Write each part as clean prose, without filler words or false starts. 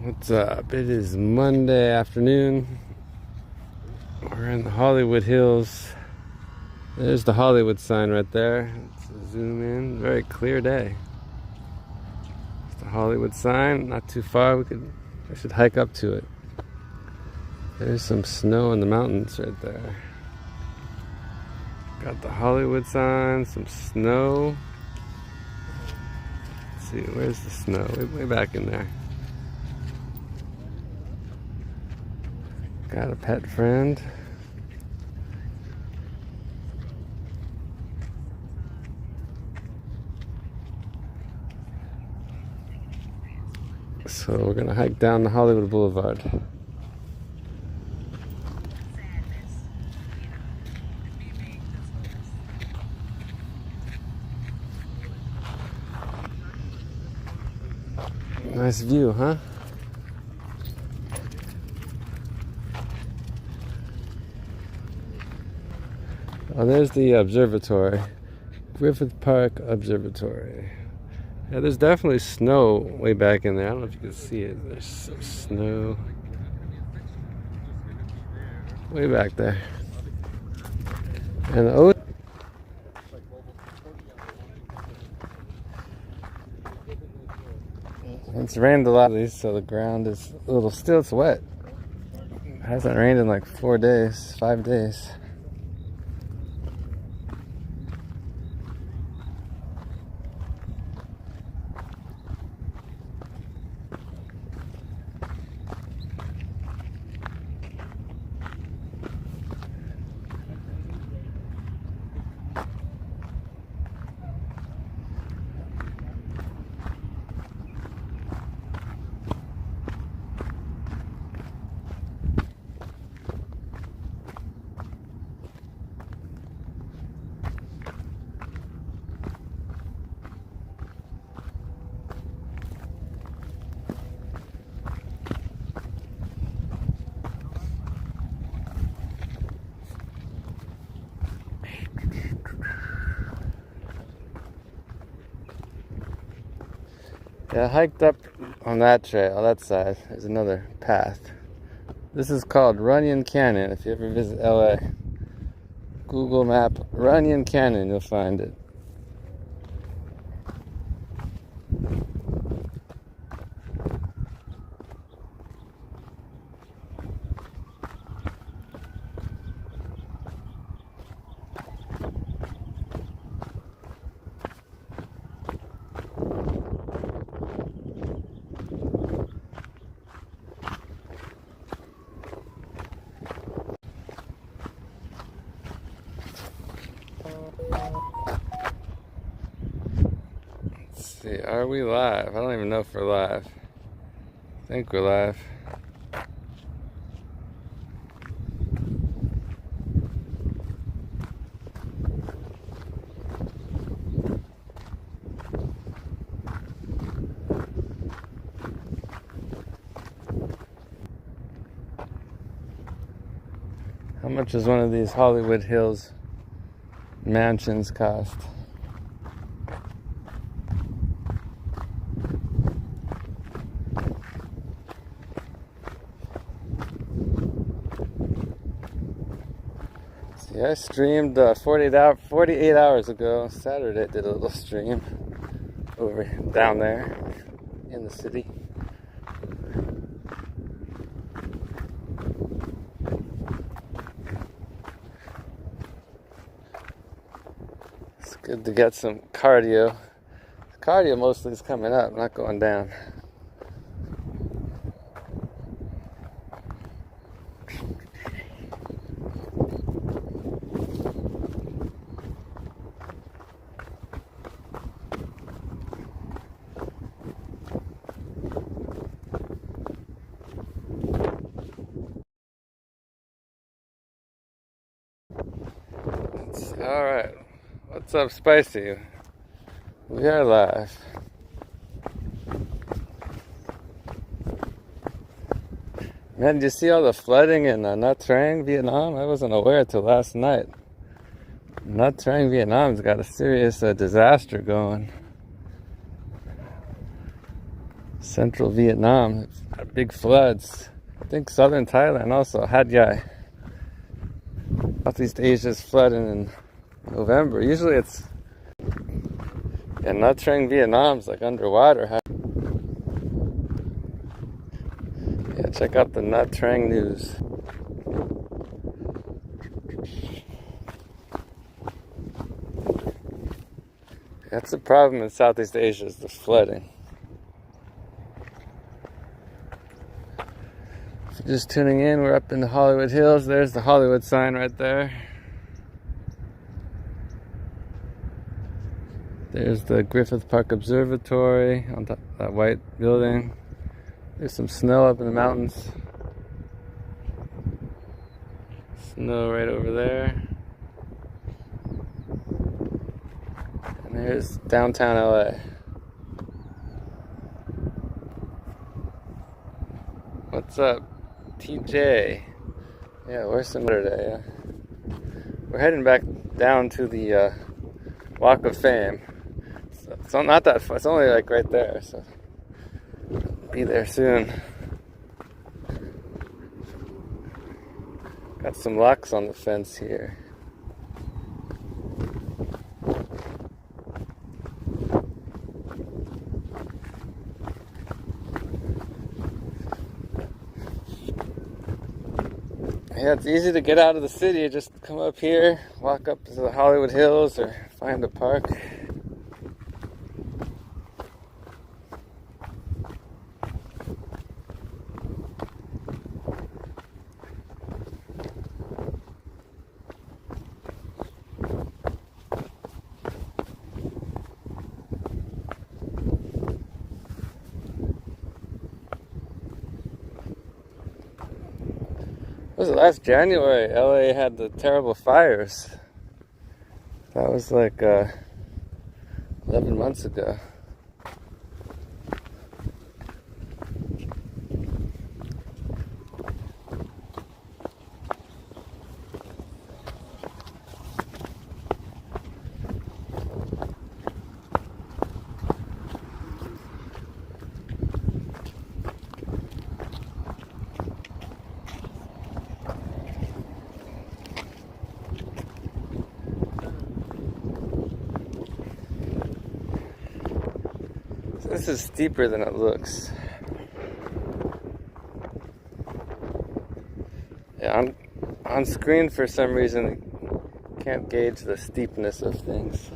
What's up? It is Monday afternoon. We're in the Hollywood Hills. There's the Hollywood sign right there. Let's zoom in. Very clear day. It's the Hollywood sign. Not too far. I should hike up to it. There's some snow in the mountains right there. Got the Hollywood sign. Some snow. Let's see. Where's the snow? Way back in there. Got a pet friend. So we're gonna hike down the Hollywood Boulevard. Nice view, huh? Oh, there's the observatory. Griffith Park Observatory. Yeah, there's definitely snow way back in there. I don't know if you can see it. There's some snow way back there. And oh, it's rained a lot of these, so the ground is a little still. It's wet. It hasn't rained in like 4 days, 5 days. Yeah, I hiked up on that trail, that side. There's another path. This is called Runyon Canyon. If you ever visit LA, Google map Runyon Canyon, you'll find it. Let's see, are we live? I don't even know if we're live. I think we're live. How much does one of these Hollywood Hills mansions cost? See, I streamed 48 hours ago. Saturday did a little stream over down there in the city. It's good to get some cardio. Cardio mostly is coming up, not going down. All right, what's up, Spicy? We are live. Man, did you see all the flooding in Nha Trang, Vietnam? I wasn't aware till last night. Nha Trang, Vietnam's got a serious disaster going. Central Vietnam, big floods. I think southern Thailand also. Hat Yai. Southeast Asia's flooding in November. Usually it's, yeah, Nha Trang, Vietnam's like underwater. Yeah, check out the Nha Trang news. That's the problem in Southeast Asia, is the flooding. If you're just tuning in, we're up in the Hollywood Hills. There's the Hollywood sign right there. There's the Griffith Park Observatory on top of that white building. There's some snow up in the mountains. Snow right over there. And there's downtown LA. What's up, TJ? Yeah, we're similar today. Yeah. We're heading back down to the Walk of Fame. So it's not that far. It's only like right there. So be there soon. Got some locks on the fence here. Yeah, it's easy to get out of the city. Just come up here, walk up to the Hollywood Hills, or find a park. Was it last January? LA had the terrible fires. That was like 11 months ago. This is steeper than it looks. Yeah, on screen for some reason can't gauge the steepness of things.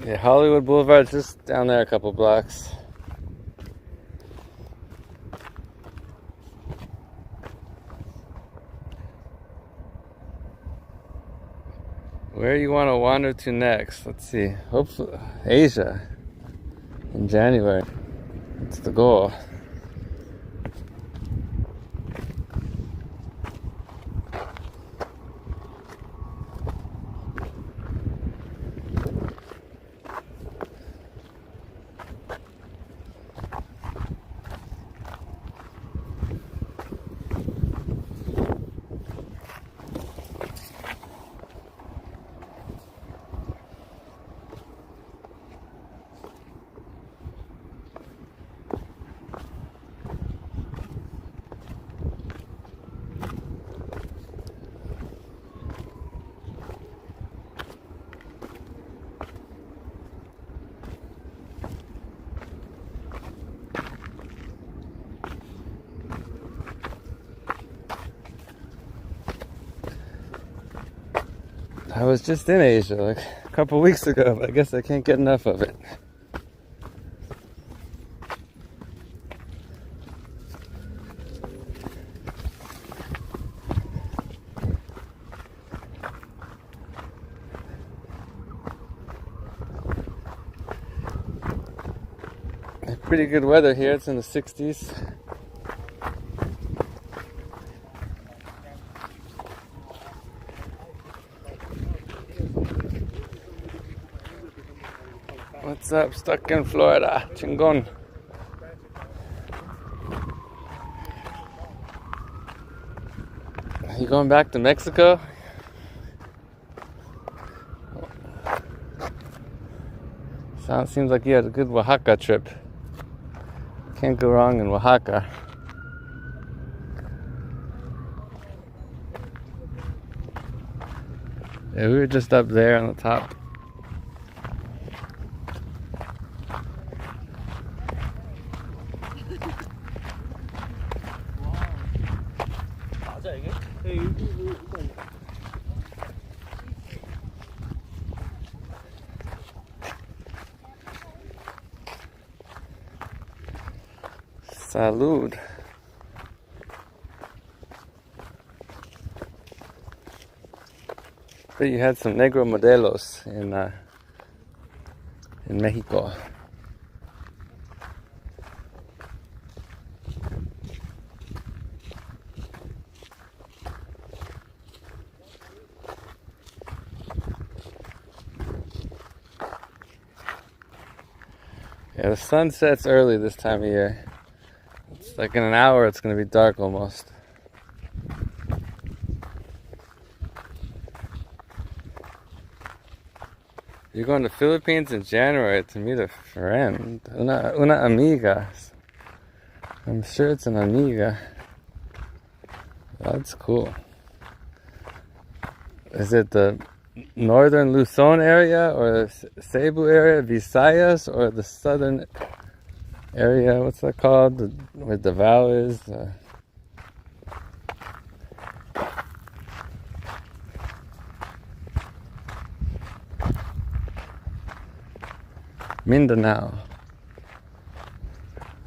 Yeah, Hollywood Boulevard's just down there a couple blocks. Where you want to wander to next? Let's see. Hopefully, Asia in January. That's the goal. I was just in Asia like a couple weeks ago, but I guess I can't get enough of it. Pretty good weather here. It's in the 60s. What's up? Stuck in Florida. Chingon. You going back to Mexico? Seems like you had a good Oaxaca trip. Can't go wrong in Oaxaca. Yeah, we were just up there on the top. Salud. But you had some Negro Modelos in Mexico. Yeah, the sun sets early this time of year. It's like in an hour it's going to be dark almost. You're going to Philippines in January to meet a friend. Una amiga. I'm sure it's an amiga. That's cool. Is it the northern Luzon area or Cebu area, Visayas, or the southern area? What's that called? Where Davao is? Mindanao.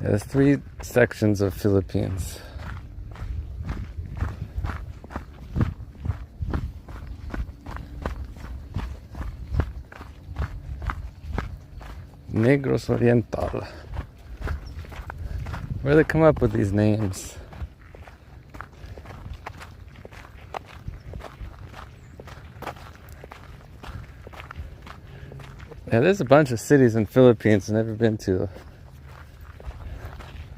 Yeah, there's 3 sections of Philippines. Negros Oriental. Where do they come up with these names? Yeah, there's a bunch of cities in Philippines I've never been to.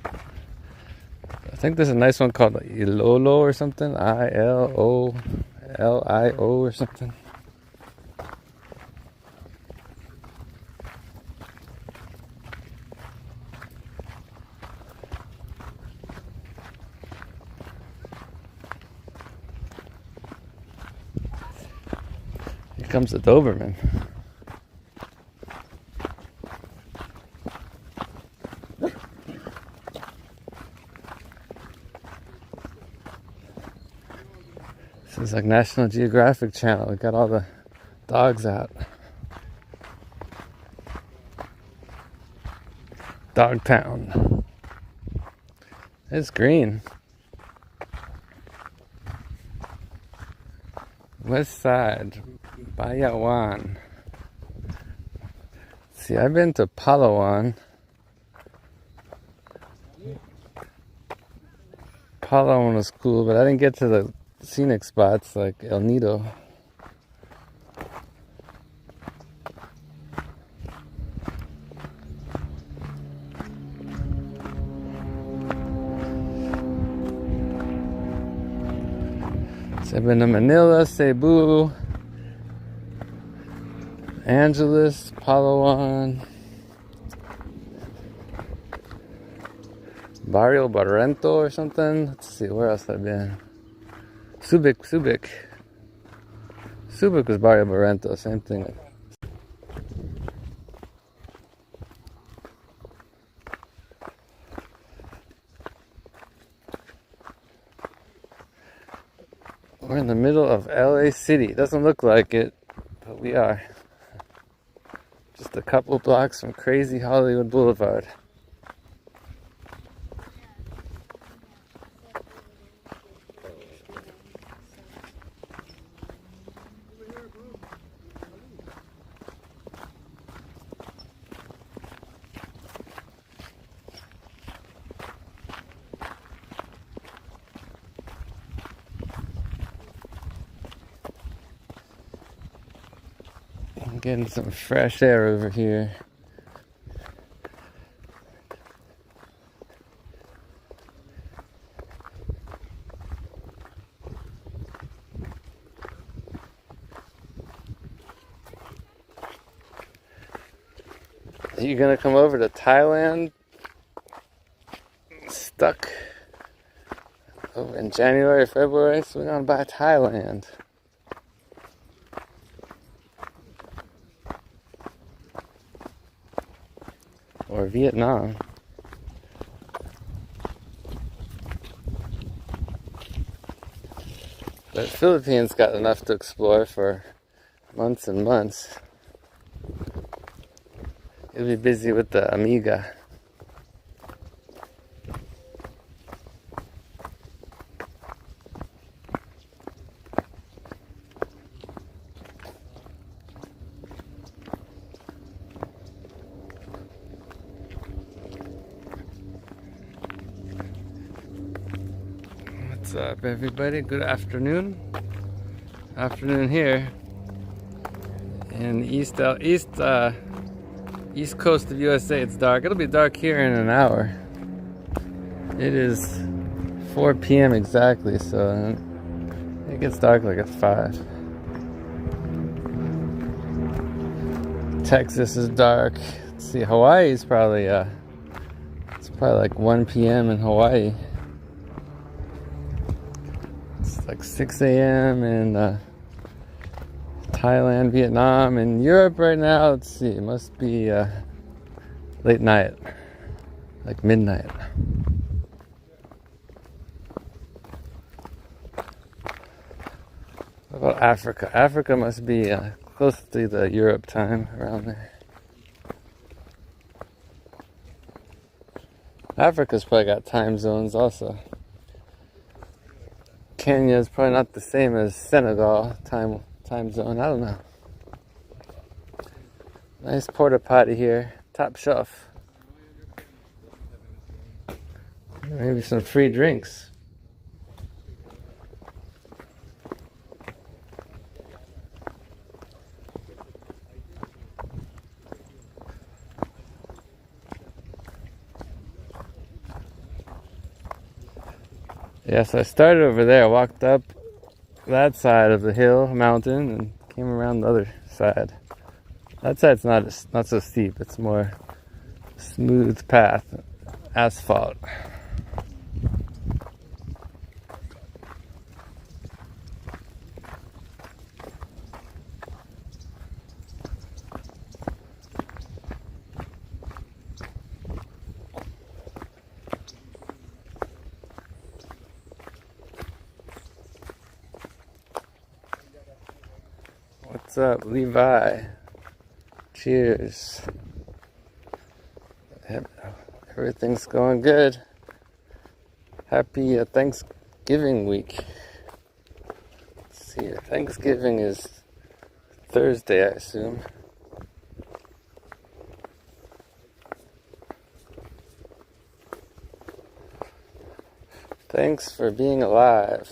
I think there's a nice one called Ilolo or something. Ilolio or something. Here comes the Doberman. This is like National Geographic Channel. We got all the dogs out. Dogtown. It's green. West Side, Bayawan. See, I've been to Palawan. Palawan was cool, but I didn't get to the scenic spots like El Nido. So I've been to Manila, Cebu, Angeles, Palawan, Barrio Barrento or something. Let's see, where else have I been? Subic. Subic was Barrio Barrento, same thing. We're in the middle of LA City. Doesn't look like it. we are. Just a couple blocks from crazy Hollywood Boulevard. I'm getting some fresh air over here. Are you gonna come over to Thailand? Stuck over in January, February, so we're gonna buy Thailand. Or Vietnam. But Philippines got enough to explore for months and months. You'll be busy with the Amiga. What's up, everybody? Good afternoon. Afternoon here in East Coast of USA. It's dark. It'll be dark here in an hour. It is 4 p.m. exactly, so it gets dark like at 5. Texas is dark. Let's see, Hawaii's probably it's probably like 1 p.m. in Hawaii. It's like 6 a.m. in Thailand, Vietnam, and Europe right now. Let's see, it must be late night, like midnight. What about Africa? Africa must be close to the Europe time, around there. Africa's probably got time zones also. Kenya is probably not the same as Senegal time zone. I don't know. Nice porta potty here, top shelf. Maybe some free drinks. Yeah, so I started over there, walked up that side of the hill, mountain, and came around the other side. That side's not so steep, it's more smooth path, asphalt. What's up, Levi? Cheers. Everything's going good. Happy Thanksgiving week. Let's see, Thanksgiving is Thursday, I assume. Thanks for being alive.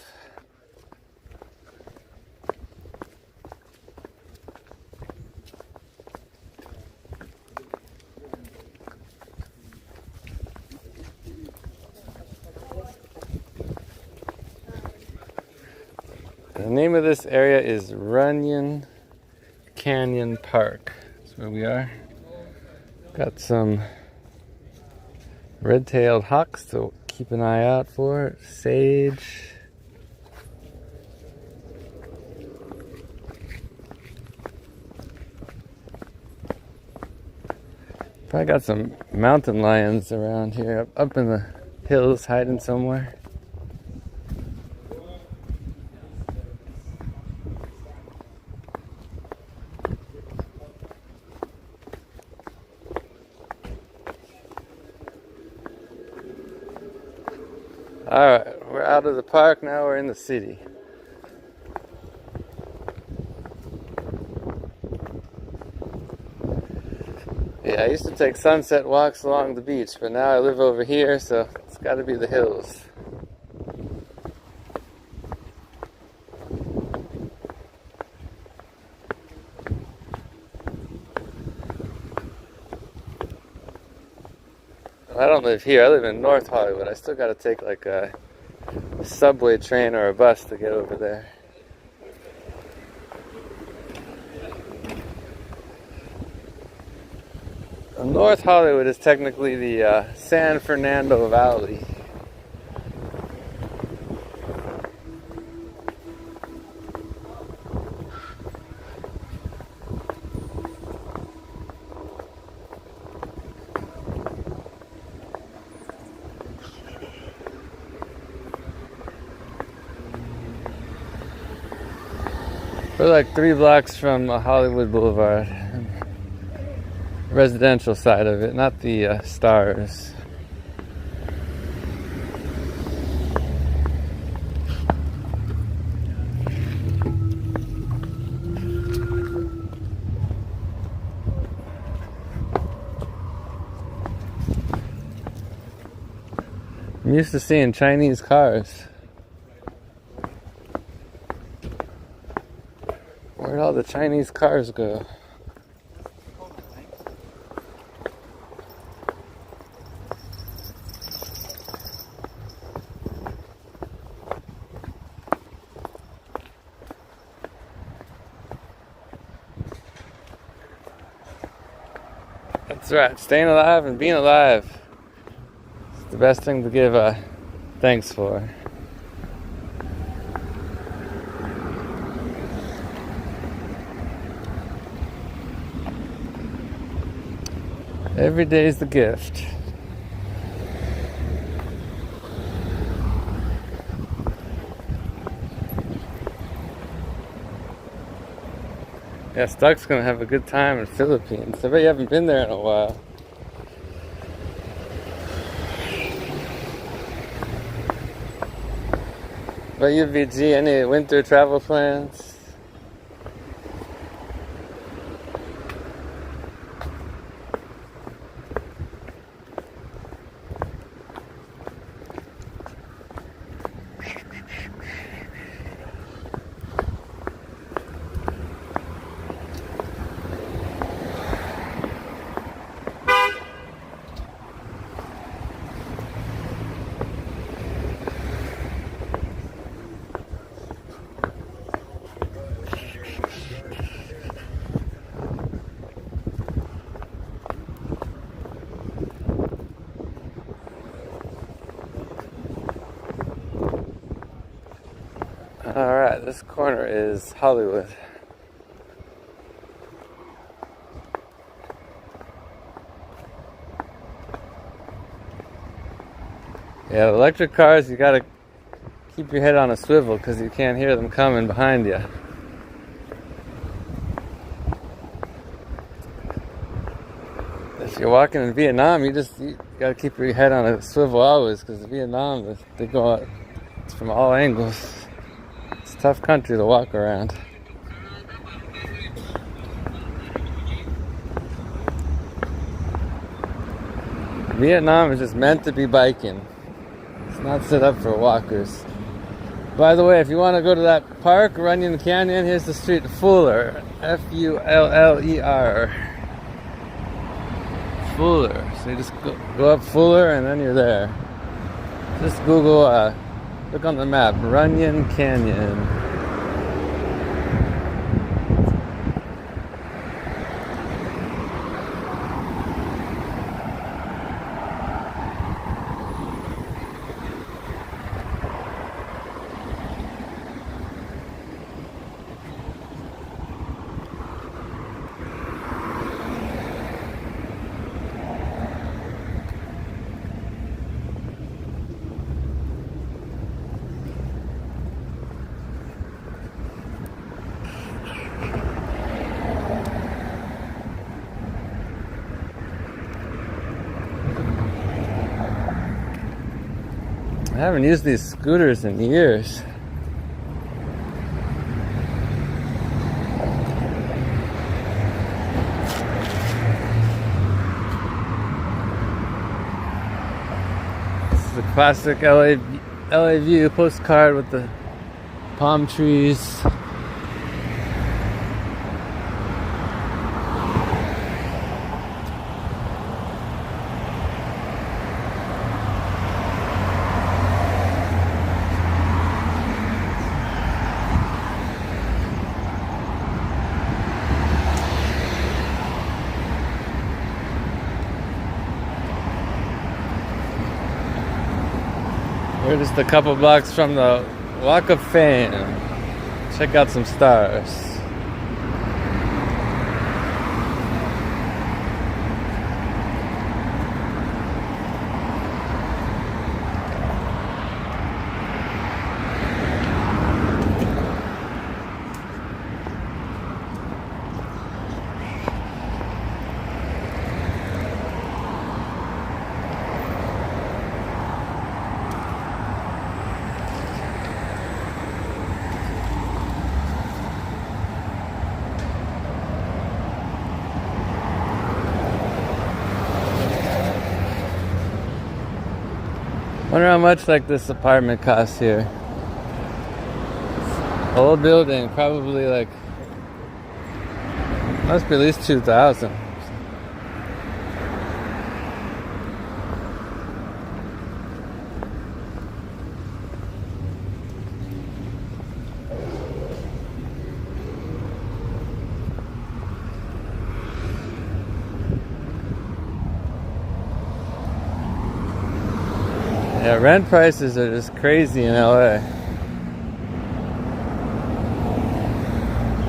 The name of this area is Runyon Canyon Park. That's where we are. Got some red-tailed hawks to keep an eye out for. Sage. Probably got some mountain lions around here, up in the hills, hiding somewhere. Alright, we're out of the park now, we're in the city. Yeah, I used to take sunset walks along the beach, but now I live over here, so it's gotta be the hills. I don't live here, I live in North Hollywood. I still gotta take like a subway train or a bus to get over there. North Hollywood is technically the San Fernando Valley. We're like 3 blocks from Hollywood Boulevard. Residential side of it, not the stars. I'm used to seeing Chinese cars. Where'd all the Chinese cars go? That's right, staying alive and being alive is the best thing to give thanks for. Every day's the gift. Yeah, Stuck's gonna have a good time in the Philippines. I bet you haven't been there in a while. But you, VG, any winter travel plans? Alright, this corner is Hollywood. Yeah, electric cars, you gotta keep your head on a swivel because you can't hear them coming behind you. If you're walking in Vietnam, you gotta keep your head on a swivel always because Vietnam, they go out from all angles. It's a tough country to walk around. Vietnam is just meant to be biking. It's not set up for walkers. By the way, if you want to go to that park, Runyon Canyon, here's the street, Fuller. F-U-L-L-E-R. Fuller. So you just go up Fuller and then you're there. Just Google, look on the map, Runyon Canyon. haven't used these scooters in years. This is a classic LA view postcard with the palm trees. We're just a couple blocks from the Walk of Fame. Check out some stars. Wonder how much like this apartment costs here. Old building, probably like must be at least 2,000. Yeah, rent prices are just crazy in LA.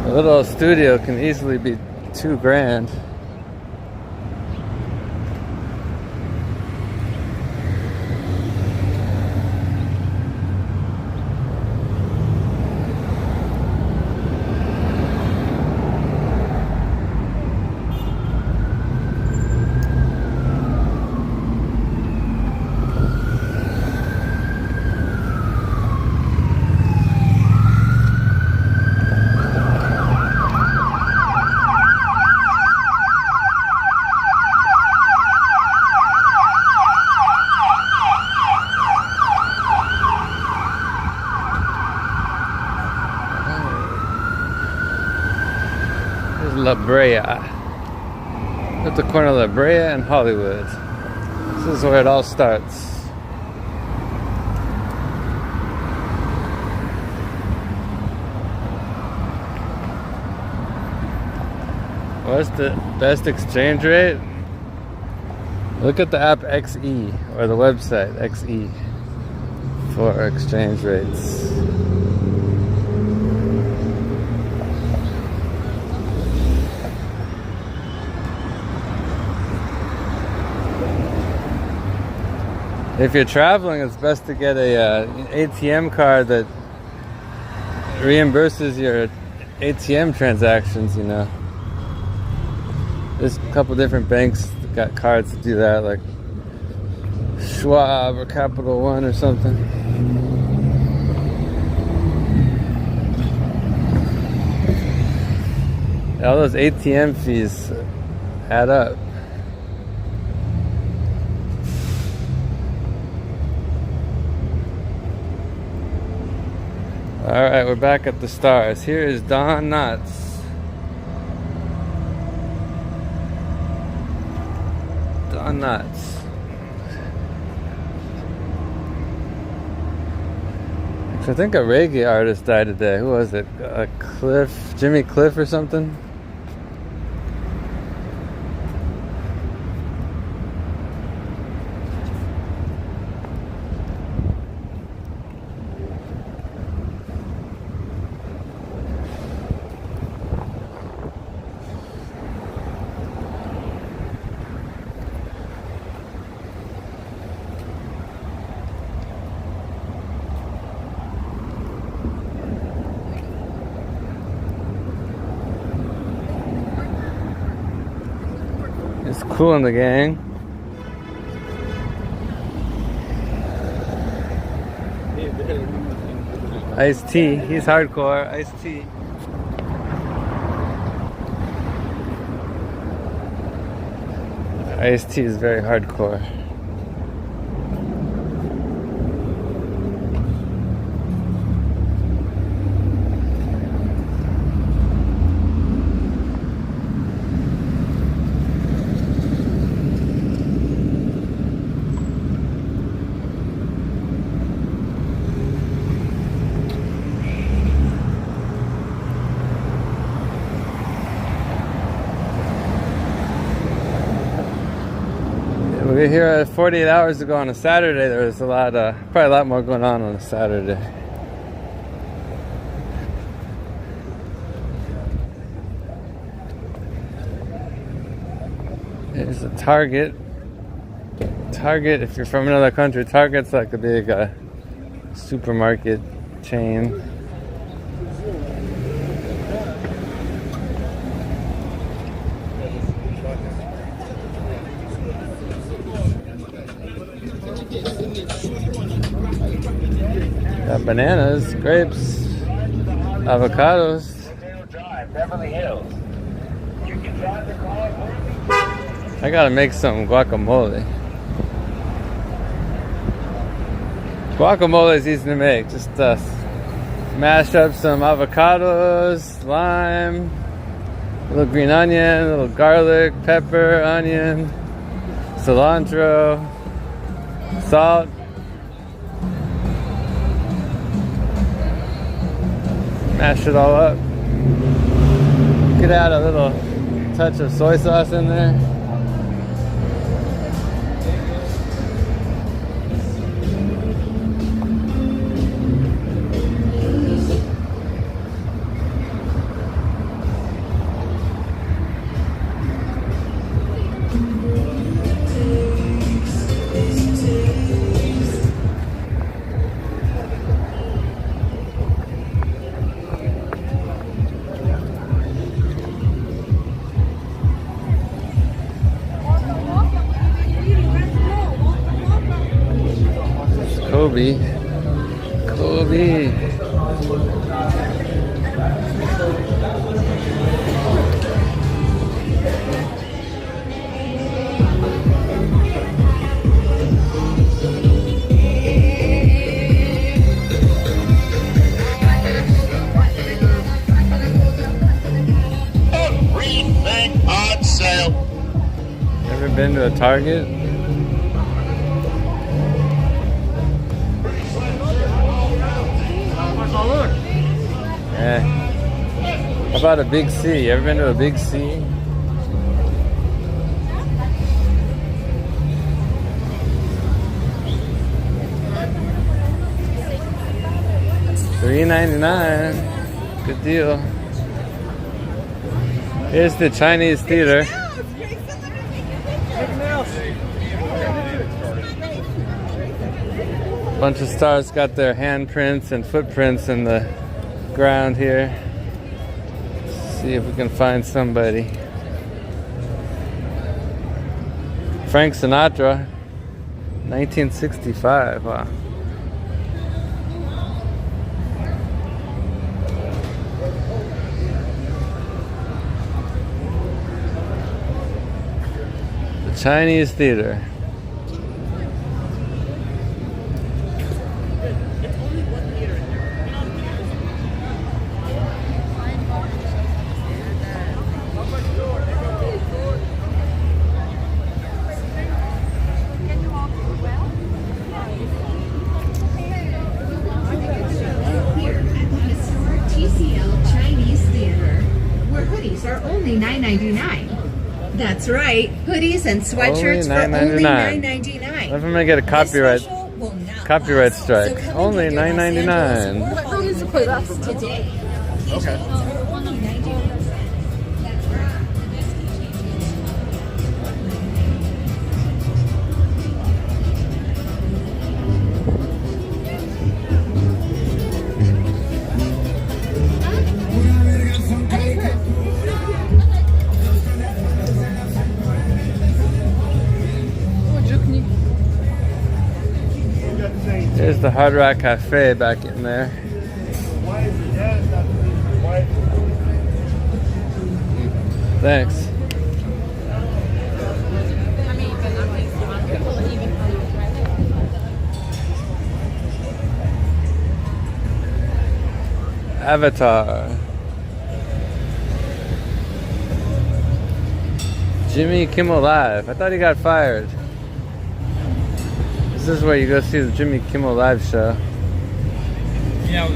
A little studio can easily be $2,000. La Brea. At the corner of La Brea and Hollywood. This is where it all starts. What's the best exchange rate? Look at the app XE or the website XE for exchange rates. If you're traveling, it's best to get a ATM card that reimburses your ATM transactions, you know. There's a couple different banks that got cards to do that, like Schwab or Capital One or something. All those ATM fees add up. Alright, we're back at the stars. Here is Don Knotts. Don Knotts. Actually, I think a reggae artist died today. Who was it? Jimmy Cliff or something? It's Kool and the Gang. Ice-T, he's hardcore. Ice-T. Ice-T is very hardcore. We were here 48 hours ago on a Saturday. There was probably a lot more going on a Saturday. Here's a Target. Target, if you're from another country, Target's like a big supermarket chain. Got bananas, grapes, avocados. I gotta make some guacamole. Guacamole is easy to make. Just mash up some avocados, lime, a little green onion, a little garlic, pepper, onion, cilantro, salt. Mash it all up. Could add a little touch of soy sauce in there. Kobe. Everything on sale. Ever been to a Target? Yeah. How about a Big C? You ever been to a Big C? $3.99. Good deal. Here's the Chinese theater. Bunch of stars got their handprints and footprints in the ground here. Let's see if we can find somebody. Frank Sinatra, 1965. Wow. The Chinese theater. Only $9.99. That's right. Hoodies and sweatshirts for only $9.99. I'm gonna get a copyright strike. So only $9.99. Today. Okay. There's the the Hard Rock Cafe back in there. Thanks. Avatar. Jimmy Kimmel Live. I thought he got fired. This is where you go see the Jimmy Kimmel Live show. Yeah, I'm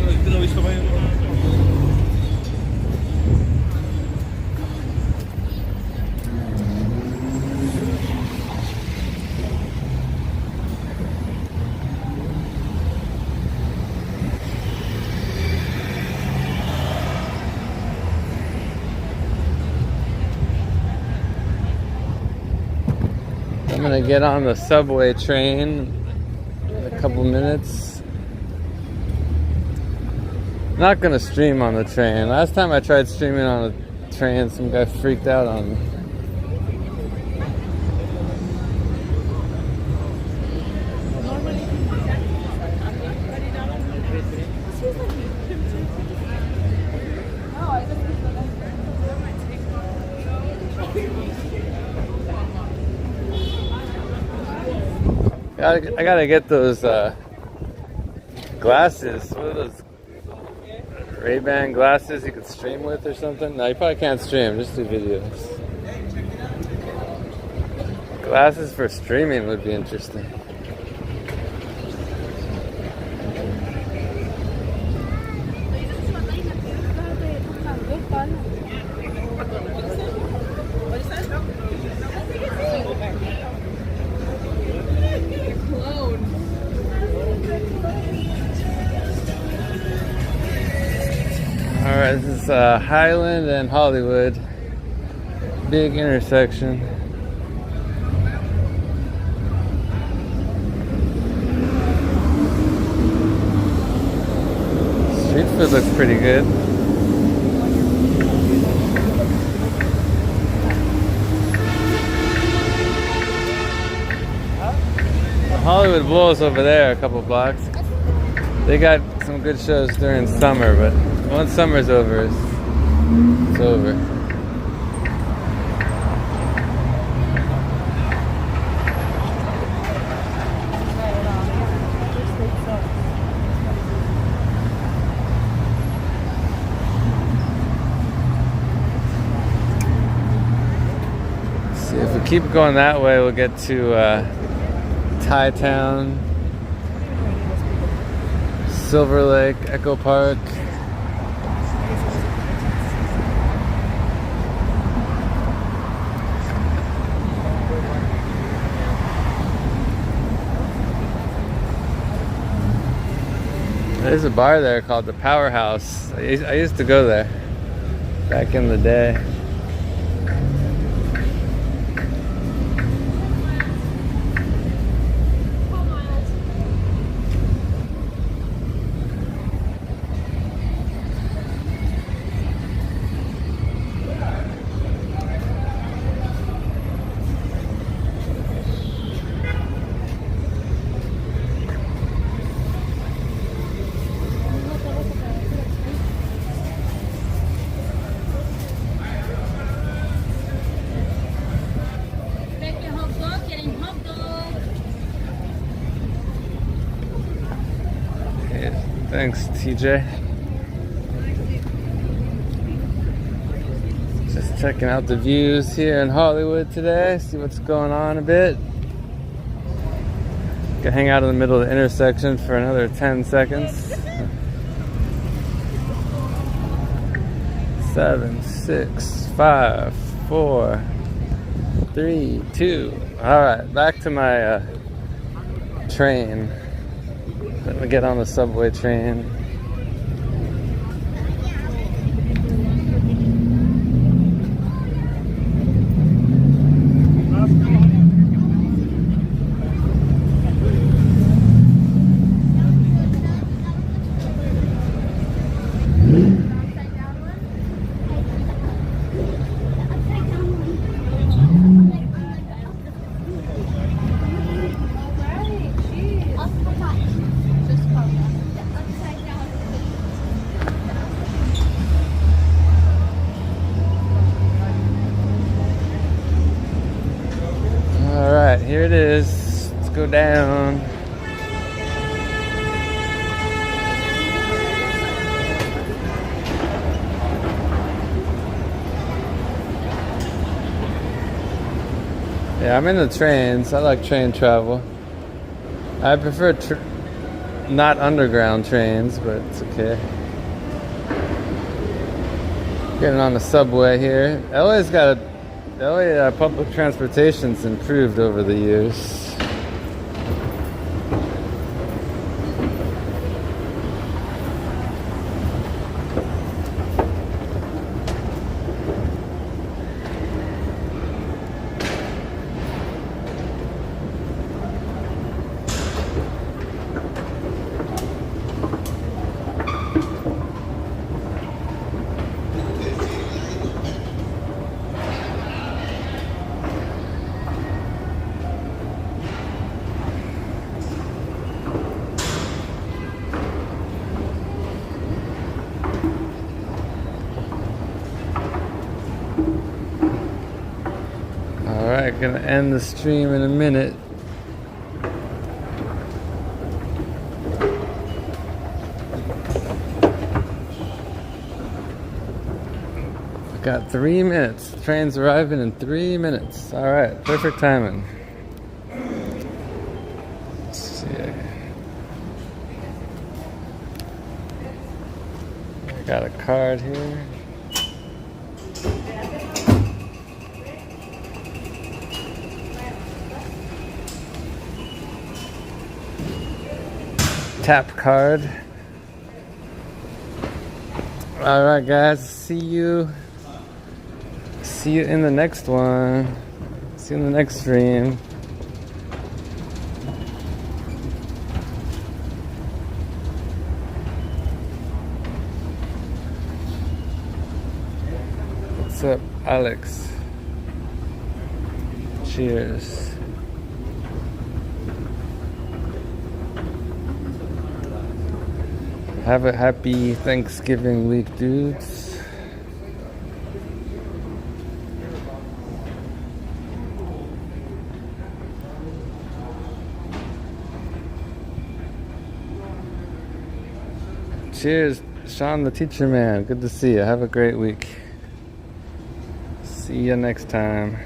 gonna get on the subway train in a couple minutes. Not gonna stream on the train. Last time I tried streaming on the train, some guy freaked out on me. I gotta get those glasses. What are those? Ray-Ban glasses you could stream with or something? No, you probably can't stream, just do videos. Glasses for streaming would be interesting. Alright, this is Highland and Hollywood. Big intersection. Street food looks pretty good. Hollywood Bowl's over there a couple blocks. They got some good shows during summer, but once summer's over, it's over. See, if we keep going that way, we'll get to Thai Town, Silver Lake, Echo Park. There's a bar there called the Powerhouse. I used to go there back in the day. Thanks, TJ. Just checking out the views here in Hollywood today. See what's going on a bit. Gonna hang out in the middle of the intersection for another 10 seconds. 7, 6, 5, 4, 3, 2. All right, back to my train. Let me get on the subway train. go down. Yeah, I'm in the trains. I like train travel. I prefer not underground trains, but it's okay. Getting on the subway here. LA public transportation's improved over the years. Alright, gonna end the stream in a minute. Got 3 minutes. The train's arriving in 3 minutes. Alright, perfect timing. Let's see. I got a card here. Tap card. Alright guys, see you in the next one. See you in the next stream. What's up, Alex? Cheers. Have a happy Thanksgiving week, dudes. Cheers, Sean the Teacher Man. Good to see you. Have a great week. See you next time.